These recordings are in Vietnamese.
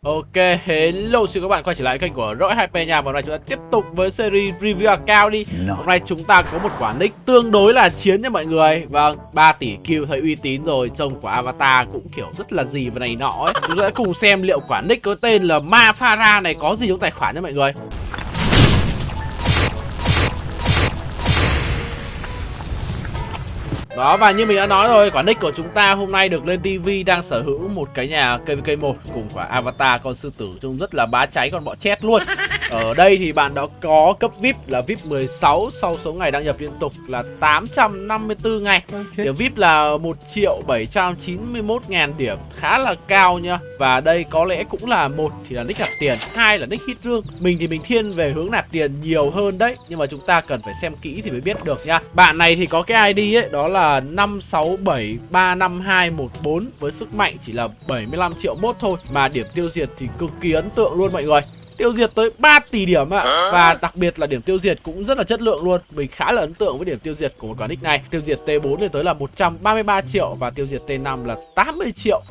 Ok, hello xin các bạn quay trở lại kênh của Roy HP nha. Và hôm nay chúng ta tiếp tục với series review account đi. Hôm nay chúng ta có một quả nick tương đối là chiến nha mọi người. Vâng, 3 tỷ kill thấy uy tín rồi, trông của avatar cũng kiểu rất là gì và này nọ ấy. Chúng ta sẽ cùng xem liệu quả nick có tên là Ma Phara này có gì trong tài khoản nha mọi người. Đó, và như mình đã nói rồi, quả nick của chúng ta hôm nay được lên TV đang sở hữu một cái nhà KVK1 cùng quả avatar con sư tử trông rất là bá cháy con bọ chết luôn. Ở đây thì bạn đó có cấp VIP là VIP 16 sau số ngày đăng nhập liên tục là 854 ngày. Điểm VIP là 1.791.000 điểm, khá là cao nha. Và đây có lẽ cũng là một thì là nick nạp tiền, hai là nick hit rương. Mình thì mình thiên về hướng nạp tiền nhiều hơn đấy, nhưng mà chúng ta cần phải xem kỹ thì mới biết được nha. Bạn này thì có cái ID ấy, đó là 567352214 với sức mạnh chỉ là 75 triệu mốt thôi, mà điểm tiêu diệt thì cực kỳ ấn tượng luôn mọi người. Tiêu diệt tới 3 tỷ điểm ạ. Và đặc biệt là điểm tiêu diệt cũng rất là chất lượng luôn. Mình khá là ấn tượng với điểm tiêu diệt của một quả nick này. Tiêu diệt T4 lên tới là 133 triệu và tiêu diệt T5 là 80 triệu.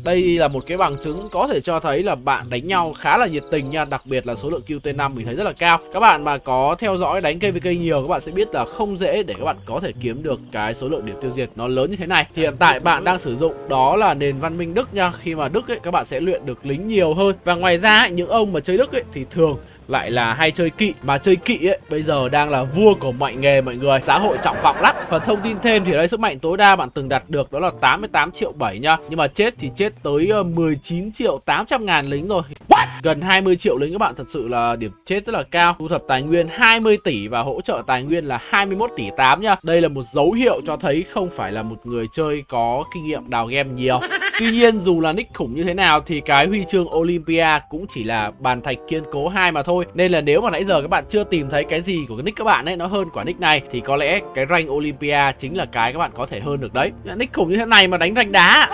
Đây là một cái bằng chứng có thể cho thấy là bạn đánh nhau khá là nhiệt tình nha. Đặc biệt là số lượng kill T5 mình thấy rất là cao. Các bạn mà có theo dõi đánh KVK nhiều, các bạn sẽ biết là không dễ để các bạn có thể kiếm được cái số lượng điểm tiêu diệt nó lớn như thế này. Thì hiện tại bạn đang sử dụng đó là nền văn minh Đức nha. Khi mà Đức ấy, các bạn sẽ luyện được lính nhiều hơn. Và ngoài ra ấy, những ông mà chơi Đức ấy, thì thường lại là hay chơi kỵ, mà chơi kỵ ấy bây giờ đang là vua của mọi nghề mọi người, xã hội trọng vọng lắm. Và thông tin thêm thì đây sức mạnh tối đa bạn từng đạt được đó là 88 triệu 7 nha, nhưng mà chết thì chết tới 19 triệu 800 ngàn lính rồi. Gần 20 triệu lính các bạn, thật sự là điểm chết rất là cao. Thu thập tài nguyên 20 tỷ và hỗ trợ tài nguyên là 21 tỷ 8 nha. Đây là một dấu hiệu cho thấy không phải là một người chơi có kinh nghiệm đào game nhiều. Tuy nhiên dù là nick khủng như thế nào thì cái huy chương Olympia cũng chỉ là bàn thạch kiên cố 2 mà thôi. Nên là nếu mà nãy giờ các bạn chưa tìm thấy cái gì của cái nick các bạn ấy nó hơn quả nick này, thì có lẽ cái rank Olympia chính là cái các bạn có thể hơn được đấy. Nick khủng như thế này mà đánh rank đá.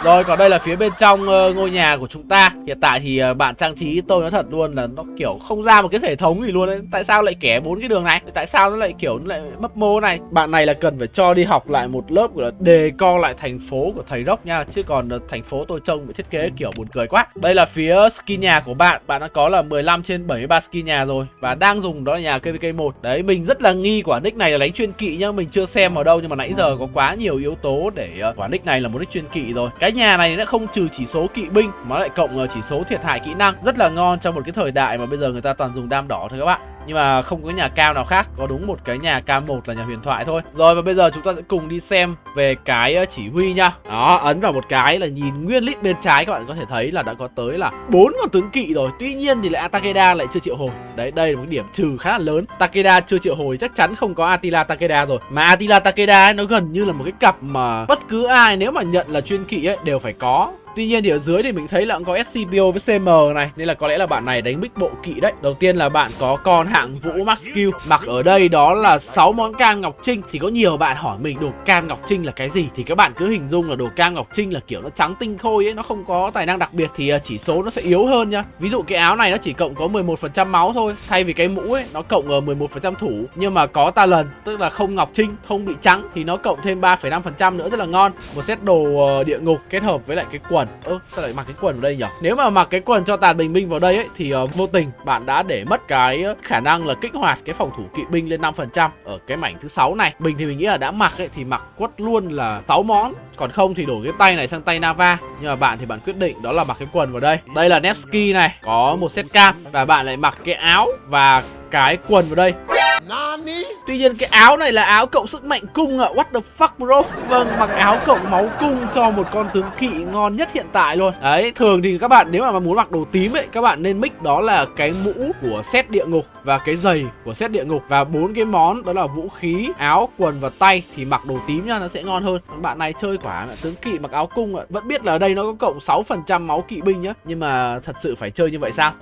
Rồi, còn đây là phía bên trong ngôi nhà của chúng ta. Hiện tại thì bạn trang trí tôi nói thật luôn là nó kiểu không ra một cái hệ thống gì luôn đấy. Tại sao lại kẻ 4 cái đường này? Tại sao nó lại kiểu nó lại mấp mô này? Bạn này là cần phải cho đi học lại một lớp gọi là đề co lại thành phố của thầy Rock nha. Chứ còn thành phố tôi trông bị thiết kế kiểu buồn cười quá. Đây là phía skin nhà của bạn. Bạn đã có là 15 trên 73 skin nhà rồi và đang dùng đó là nhà KVK1. Đấy, mình rất là nghi quả nick này là đánh chuyên kỵ nhá. Mình chưa xem ở đâu nhưng mà nãy giờ có quá nhiều yếu tố để quả nick này là một nick chuyên kỵ rồi. Cái nhà này nó không trừ chỉ số kỵ binh mà lại cộng chỉ số thiệt hại kỹ năng, rất là ngon trong một cái thời đại mà bây giờ người ta toàn dùng đam đỏ thôi các bạn. Nhưng mà không có nhà cao nào khác, có đúng một cái nhà K1 là nhà huyền thoại thôi. Rồi, và bây giờ chúng ta sẽ cùng đi xem về cái chỉ huy nha. Đó, ấn vào một cái là nhìn nguyên list bên trái các bạn có thể thấy là đã có tới là 4 con tướng kỵ rồi. Tuy nhiên thì lại Takeda lại chưa triệu hồi. Đấy, đây là một điểm trừ khá là lớn. Takeda chưa triệu hồi chắc chắn không có Attila Takeda rồi. Mà Attila Takeda ấy, nó gần như là một cái cặp mà bất cứ ai nếu mà nhận là chuyên kỵ ấy đều phải có. Tuy nhiên thì ở dưới thì mình thấy là cũng có SCPO với CM này, nên là có lẽ là bạn này đánh bích bộ kỵ đấy. Đầu tiên là bạn có con hạng vũ Max Skill, mặc ở đây đó là 6 món cam ngọc trinh. Thì có nhiều bạn hỏi mình đồ cam ngọc trinh là cái gì, thì các bạn cứ hình dung là đồ cam ngọc trinh là kiểu nó trắng tinh khôi ấy, nó không có tài năng đặc biệt thì chỉ số nó sẽ yếu hơn nha. Ví dụ cái áo này nó chỉ cộng có 11% máu thôi, thay vì cái mũ ấy nó cộng 11% thủ, nhưng mà có talent tức là không ngọc trinh, không bị trắng thì nó cộng thêm 3,5% nữa, rất là ngon. Một set đồ địa ngục kết hợp với lại cái quần. Sao lại mặc cái quần vào đây nhỉ? Nếu mà mặc cái quần cho tàn bình minh vào đây ấy thì vô tình bạn đã để mất cái khả năng là kích hoạt cái phòng thủ kỵ binh lên 5% ở cái mảnh thứ 6 này. Mình thì mình nghĩ là đã mặc ấy thì mặc quất luôn là 6 món, còn không thì đổi cái tay này sang tay Nava. Nhưng mà bạn thì bạn quyết định đó là mặc cái quần vào đây. Đây là Nevsky này, có một set cam và bạn lại mặc cái áo và cái quần vào đây. Tuy nhiên cái áo này là áo cộng sức mạnh cung ạ. What the fuck bro. Vâng, mặc áo cộng máu cung cho một con tướng kỵ ngon nhất hiện tại luôn. Đấy, thường thì các bạn nếu mà muốn mặc đồ tím ấy, các bạn nên mix đó là cái mũ của set địa ngục và cái giày của set địa ngục, và 4 cái món đó là vũ khí, áo, quần và tay thì mặc đồ tím nha, nó sẽ ngon hơn. Bạn này chơi quả tướng kỵ mặc áo cung ạ. Vẫn biết là ở đây nó có cộng 6% máu kỵ binh nhá, nhưng mà thật sự phải chơi như vậy sao?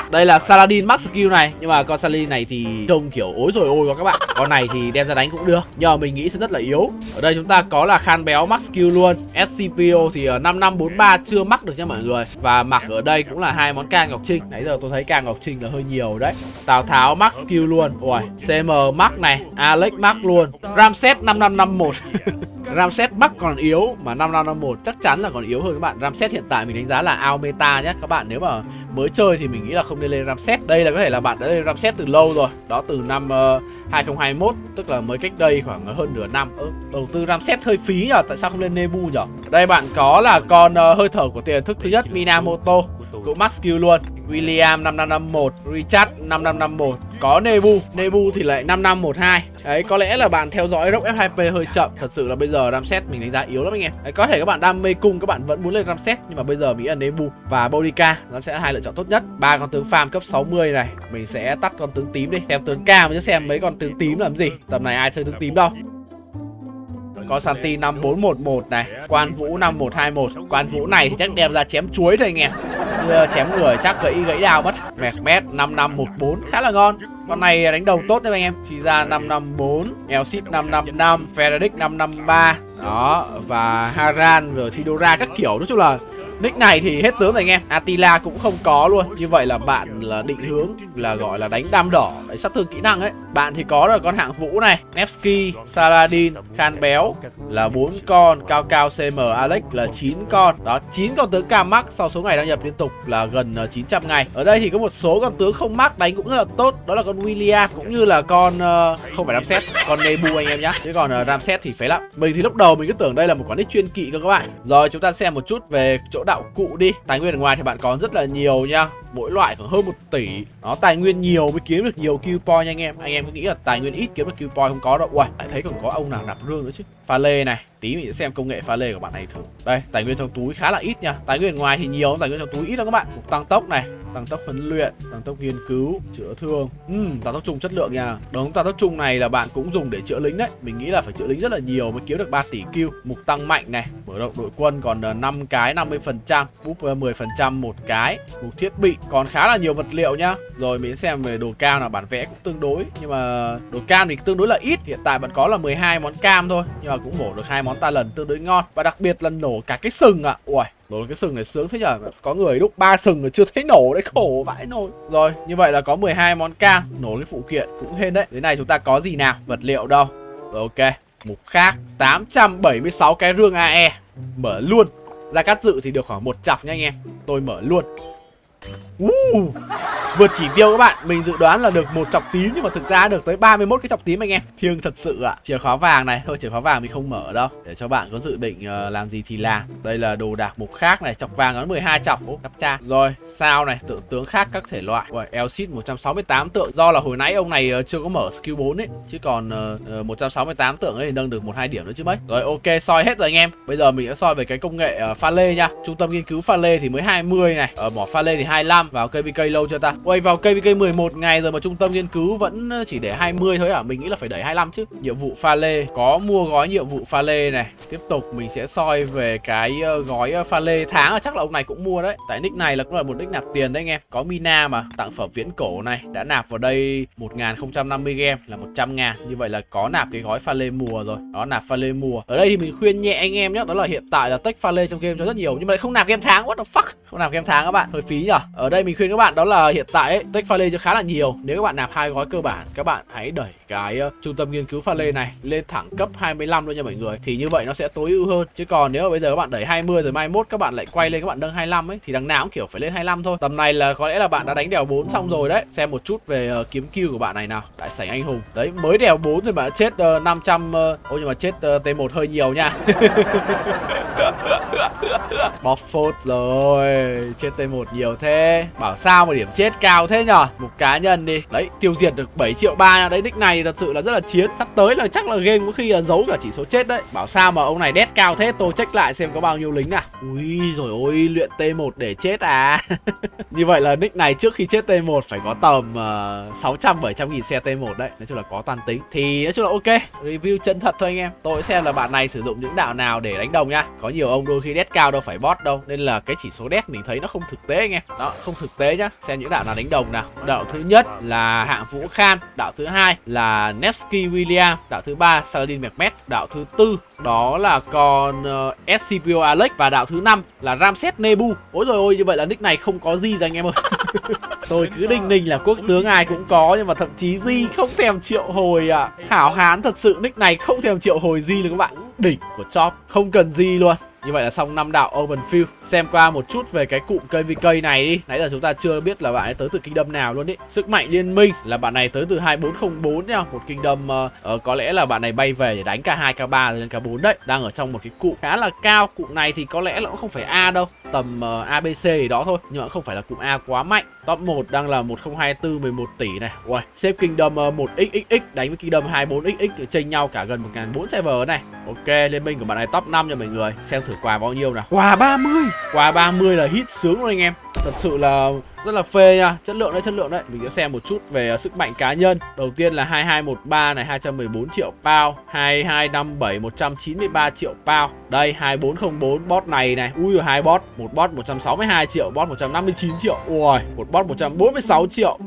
Đây là Saladin Max Skill này, nhưng mà con Saladin này thì trông kiểu ối rồi ôi các bạn. Con này thì đem ra đánh cũng được, nhưng mà mình nghĩ sẽ rất là yếu. Ở đây chúng ta có là Khan Béo Max Skill luôn. SCPO thì 5543 chưa mắc được nha mọi người. Và mặc ở đây cũng là 2 món ca ngọc trinh. Nãy giờ tôi thấy ca ngọc trinh là hơi nhiều đấy. Tào Tháo Max Skill luôn. Ui, CM Max này, Alex Max luôn. Ramses 5551. Ramses Bắc còn yếu mà 5551 chắc chắn là còn yếu hơn các bạn. Ramses hiện tại mình đánh giá là out meta nhé. Các bạn nếu mà mới chơi thì mình nghĩ là không nên lên Ramses. Đây là có thể là bạn đã lên Ramses từ lâu rồi. Đó từ năm 2021, tức là mới cách đây khoảng hơn nửa năm. Đầu tư Ramses hơi phí nhỉ, tại sao không lên Nebu nhỉ? Đây bạn có là con hơi thở của tiền thức thứ nhất Minamoto, cũng max skill luôn. William 5551, Richard 5551, có Nebu thì lại 5512. Đấy, có lẽ là bạn theo dõi Rock F2P hơi chậm. Thật sự là bây giờ Ramses mình đánh giá yếu lắm anh em. Đấy, có thể các bạn đam mê cung, các bạn vẫn muốn lên Ramses, nhưng mà bây giờ mình nghĩ là Nebu và Bodica nó sẽ là hai lựa chọn tốt nhất. Ba con tướng farm cấp 60 này, mình sẽ tắt con tướng tím đi, xem tướng cam chứ xem mấy con tướng tím làm gì. Tầm này ai chơi tướng tím đâu. Có Santi 5411 này, Quan Vũ 5121. Quan Vũ này thì chắc đem ra chém chuối thôi anh em. Chém người chắc gãy đao mất. Mehmet 5514 khá là ngon. Con này đánh đầu tốt đấy anh em. Chỉ ra 554, Elsit 555, Frederick 553. Đó, và Haran rồi Thidora các kiểu, nói chung là nick này thì hết tướng rồi anh em. Attila cũng không có luôn. Như vậy là bạn là định hướng là gọi là đánh đam đỏ, đánh sát thương kỹ năng ấy. Bạn thì có rồi con hạng Vũ này, Nevsky, Saladin, Khan Béo là 4 con, Cao CM, Alex là 9 con. Đó, 9 con tướng cam max sau số ngày đăng nhập liên tục là gần 900 ngày. Ở đây thì có một số con tướng không max đánh cũng rất là tốt. Đó là con William cũng như là con không phải Ramses, con Nebu anh em nhá. Chứ còn Ramses thì phế lắm. Mình thì lúc đầu mình cứ tưởng đây là một con nick chuyên kỵ cơ các bạn. Rồi chúng ta xem một chút về chỗ đạo cụ đi. Tài nguyên ở ngoài thì bạn có rất là nhiều nha, mỗi loại khoảng hơn 1 tỷ. Nó tài nguyên nhiều mới kiếm được nhiều kill point nha anh em. Anh em cứ nghĩ là tài nguyên ít kiếm được kill point, không có đâu. Uầy, lại thấy còn có ông nào nạp rương nữa chứ. Pha lê này, tí mình sẽ xem công nghệ pha lê của bạn này thử. Đây, tài nguyên trong túi khá là ít nha. Tài nguyên ở ngoài thì nhiều, tài nguyên trong túi ít lắm các bạn. Tăng tốc này, tăng tốc huấn luyện, tăng tốc nghiên cứu, chữa thương. Tăng tốc chung chất lượng nha. Đúng, tăng tốc chung này là bạn cũng dùng để chữa lính đấy. Mình nghĩ là phải chữa lính rất là nhiều mới kiếm được 3 tỷ kill. Mục tăng mạnh này, mở rộng đội quân còn 5 cái 50%, búp 10% một cái. Mục thiết bị còn khá là nhiều vật liệu nhá. Rồi mình xem về đồ cam là bản vẽ cũng tương đối, nhưng mà đồ cam thì tương đối là ít. Hiện tại bạn có là 12 món cam thôi, nhưng mà cũng bổ được 2 món talent tương đối ngon. Và đặc biệt là nổ cả cái sừng ạ. Ui, nổ cái sừng này sướng thế nhở. Có người đúc 3 sừng rồi chưa thấy nổ đấy, khổ vãi nồi. Rồi, như vậy là có 12 món cam, nổ cái phụ kiện cũng hên đấy. Dưới này chúng ta có gì nào? Vật liệu đâu? Rồi ok, mục khác 876 cái rương AE. Mở luôn. Ra cắt dự thì được khoảng 1 chọc nha anh em. Tôi mở luôn. Vượt chỉ tiêu các bạn. Mình dự đoán là được 1 chọc tím, nhưng mà thực ra được tới 31 cái chọc tím anh em. Thiêng thật sự ạ. Chìa khóa vàng này, thôi chìa khóa vàng mình không mở đâu, để cho bạn có dự định làm gì thì làm. Đây là đồ đạc mục khác này, chọc vàng có 12 chọc. Ô, cắp cha. Rồi, sao này, tượng tướng khác các thể loại. Rồi, Elsit 168 tượng. Do là hồi nãy ông này chưa có mở skill 4 ấy, chứ còn 168 tượng ấy thì nâng được 1-2 điểm nữa chứ mấy. Rồi ok, soi hết rồi anh em. Bây giờ mình sẽ soi về cái công nghệ pha lê nha. Trung tâm nghiên cứu pha lê thì mới 20 này, mỏ pha lê thì 25. Vào KVK lâu chưa ta? Quay vào KVK 11 ngày rồi mà trung tâm nghiên cứu vẫn chỉ để 20 thôi à? Mình nghĩ là phải đẩy 25 chứ. Nhiệm vụ pha lê, có mua gói nhiệm vụ pha lê này. Tiếp tục mình sẽ soi về cái gói pha lê tháng, chắc là ông này cũng mua đấy. Tại nick này là cũng là một nick nạp tiền đấy anh em. Có Mina mà, tặng phẩm viễn cổ này, đã nạp vào đây 1050 game là 100.000. Như vậy là có nạp cái gói pha lê mùa rồi. Đó, nạp pha lê mùa. Ở đây thì mình khuyên nhẹ anh em nhé, đó là hiện tại là tech pha lê trong game cho rất nhiều, nhưng mà lại không nạp game tháng. What the fuck? Không nạp game tháng các bạn, hơi phí nhở. Ở đây mình khuyên các bạn đó là hiện tại ấy, tech pha lê cho khá là nhiều. Nếu các bạn nạp 2 gói cơ bản, các bạn hãy đẩy cái trung tâm nghiên cứu pha lê này lên thẳng cấp 25 luôn nha mọi người. Thì như vậy nó sẽ tối ưu hơn. Chứ còn nếu mà bây giờ các bạn đẩy 20 rồi mai mốt các bạn lại quay lên các bạn nâng 25 ấy, thì đằng nào cũng kiểu phải lên 25 thôi. Tầm này là có lẽ là bạn đã đánh đèo 4 xong rồi đấy. Xem một chút về kiếm kill của bạn này nào. Đại sảnh anh hùng. Đấy, mới đèo 4 rồi mà chết 500 ôi nhưng mà chết T1 hơi nhiều nha. Bóc phốt rồi, chết T1 nhiều thế. Bảo sao mà điểm chết cao thế nhở. Một cá nhân đi. Đấy, tiêu diệt được 7 triệu 3. Đấy, nick này thật sự là rất là chiến. Sắp tới là chắc là game có khi là giấu cả chỉ số chết đấy. Bảo sao mà ông này đét cao thế. Tôi check lại xem có bao nhiêu lính nào. Ui rồi ôi, luyện T1 để chết à. Như vậy là nick này trước khi chết T1 phải có tầm 600-700 nghìn xe T1 đấy. Nói chung là có toàn tính. Thì nói chung là ok, review chân thật thôi anh em. Tôi xem là bạn này sử dụng những đạo nào để đánh đồng nha. Có nhiều ông đôi khi đét cao đâu phải bot đâu, nên là cái chỉ số đét mình thấy nó không thực tế anh em. Đó, không thực tế nhá. Xem những đạo nào đánh đồng nào. Đạo thứ nhất là hạng Vũ Khan, đạo thứ hai là Nevsky William, đạo thứ ba Saladin Mehmet, đạo thứ tư đó là con SCPO Alex, và đạo thứ 5 là Ramses Nebu. Ôi rồi ôi, như vậy là nick này không có gì rồi anh em ơi. Tôi cứ đinh ninh là quốc tướng ai cũng có, nhưng mà thậm chí Di không thèm triệu hồi à. Hảo hán thật sự, nick này không thèm triệu hồi Di luôn các bạn. đỉnh của shop, không cần gì luôn. Như vậy là xong 5 đạo Open Field. Xem qua một chút về cái cụm KVK này đi. Nãy giờ chúng ta chưa biết là bạn ấy tới từ Kingdom nào luôn ý. Sức mạnh liên minh là bạn này tới từ 2404 nha. Một Kingdom có lẽ là bạn này bay về để đánh K2, K3 rồi lên K4 đấy. Đang ở trong một cái cụm khá là cao. Cụm này thì có lẽ là cũng không phải A đâu, tầm ABC gì đó thôi, nhưng mà không phải là cụm A quá mạnh. Top 1 đang là 1024 11 tỷ này. Ui, xếp Kingdom 1xxx đánh với Kingdom 24xx chênh nhau cả gần 1400 server này. Ok, liên minh của bạn này top 5 nha mọi người. Xem thử quà bao nhiêu nào. Quà 30. Quà 30 là hit sướng luôn anh em. Thật sự là rất là phê nha. Chất lượng đấy, chất lượng đấy. Mình sẽ xem một chút về sức mạnh cá nhân. Đầu tiên là 2213 này, 214 triệu pound. 2257 193 triệu pound. Đây 2404 bot này này. Ui, hai bot, một bot 162 triệu, bot 159 triệu. Ui, một bot 146 triệu.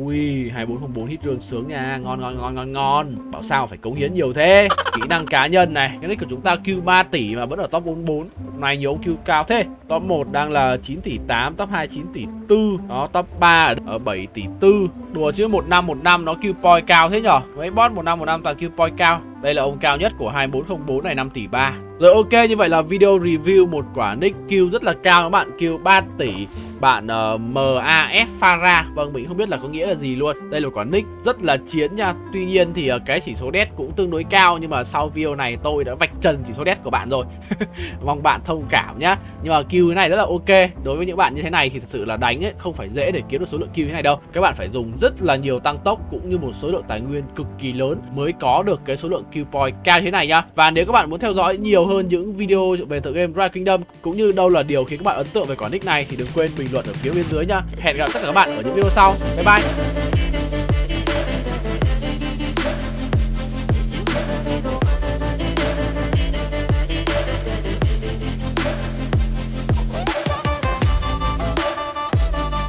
Ui, 2404 hit rương sướng nha. Ngon ngon ngon ngon ngon. Bảo sao phải cống hiến nhiều thế. Kỹ năng cá nhân này. Cái nick của chúng ta Q 3 tỷ mà vẫn ở top 44. Này nhiều Q cao thế. Top 1 đang là 9 tỷ 8, top 2 9 tỷ 4. Đó, top 3 ở 7 tỷ 4. Đùa chứ 1515 nó Q point cao thế nhở. Mấy bot 1515 toàn Q point cao. Đây là ông cao nhất của 2404 này, 5 tỷ 3. Rồi ok, như vậy là video review một quả nick Q rất là cao các bạn. Q 3 tỷ bạn MAF Farah. Vâng, mình không biết là có nghĩa là gì luôn. Đây là quả nick rất là chiến nha. Tuy nhiên thì cái chỉ số death cũng tương đối cao, nhưng mà sau video này tôi đã vạch trần chỉ số death của bạn rồi. Mong bạn thông cảm nhá. Nhưng mà Q này rất là ok. Đối với những bạn như thế này thì thật sự là đánh ấy không phải dễ để kiếm được số lượng Q thế này đâu. Các bạn phải dùng rất là nhiều tăng tốc cũng như một số lượng tài nguyên cực kỳ lớn mới có được cái số lượng Q point cao thế này nhá. Và nếu các bạn muốn theo dõi nhiều hơn những video về tựa game Rise Kingdom cũng như đâu là điều khiến các bạn ấn tượng về quả nick này thì đừng quên bình luận ở phía bên dưới nhá. Hẹn gặp tất cả các bạn ở những video sau. Bye bye.